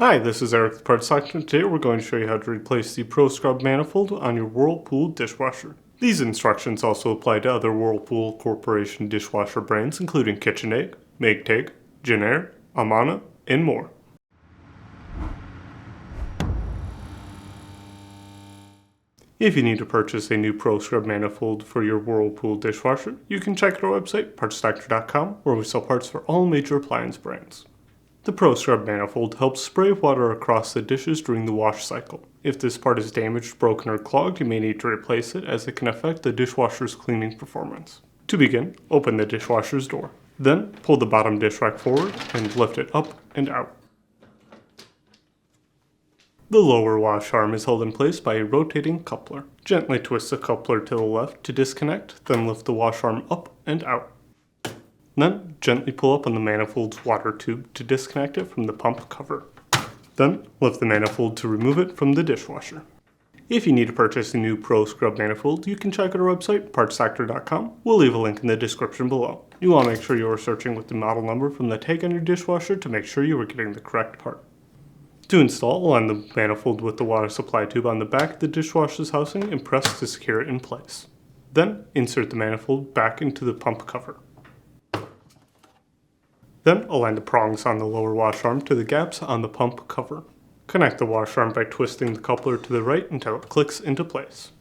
Hi, this is Eric the Parts Section. Today we're going to show you how to replace the Proscrub Manifold on your Whirlpool dishwasher. These instructions also apply to other Whirlpool Corporation dishwasher brands including KitchenAid, Maytag, Jenn Air, Amana, and more. If you need to purchase a new Proscrub Manifold for your Whirlpool dishwasher, you can check out our website, partsfactor.com, where we sell parts for all major appliance brands. The Proscrub Manifold helps spray water across the dishes during the wash cycle. If this part is damaged, broken, or clogged, you may need to replace it as it can affect the dishwasher's cleaning performance. To begin, open the dishwasher's door. Then, pull the bottom dish rack forward and lift it up and out. The lower wash arm is held in place by a rotating coupler. Gently twist the coupler to the left to disconnect, then lift the wash arm up and out. Then, gently pull up on the manifold's water tube to disconnect it from the pump cover. Then, lift the manifold to remove it from the dishwasher. If you need to purchase a new Proscrub Manifold, you can check out our website, partsfactor.com. We'll leave a link in the description below. You want to make sure you are searching with the model number from the tag on your dishwasher to make sure you are getting the correct part. To install, align the manifold with the water supply tube on the back of the dishwasher's housing and press to secure it in place. Then, insert the manifold back into the pump cover. Then, align the prongs on the lower wash arm to the gaps on the pump cover. Connect the wash arm by twisting the coupler to the right until it clicks into place.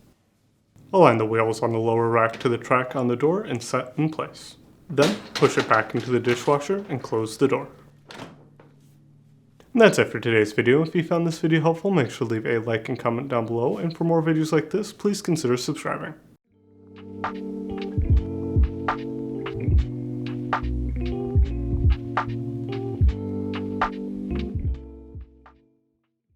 Align the wheels on the lower rack to the track on the door and set in place. Then, push it back into the dishwasher and close the door. And that's it for today's video. If you found this video helpful, make sure to leave a like and comment down below, and for more videos like this, please consider subscribing.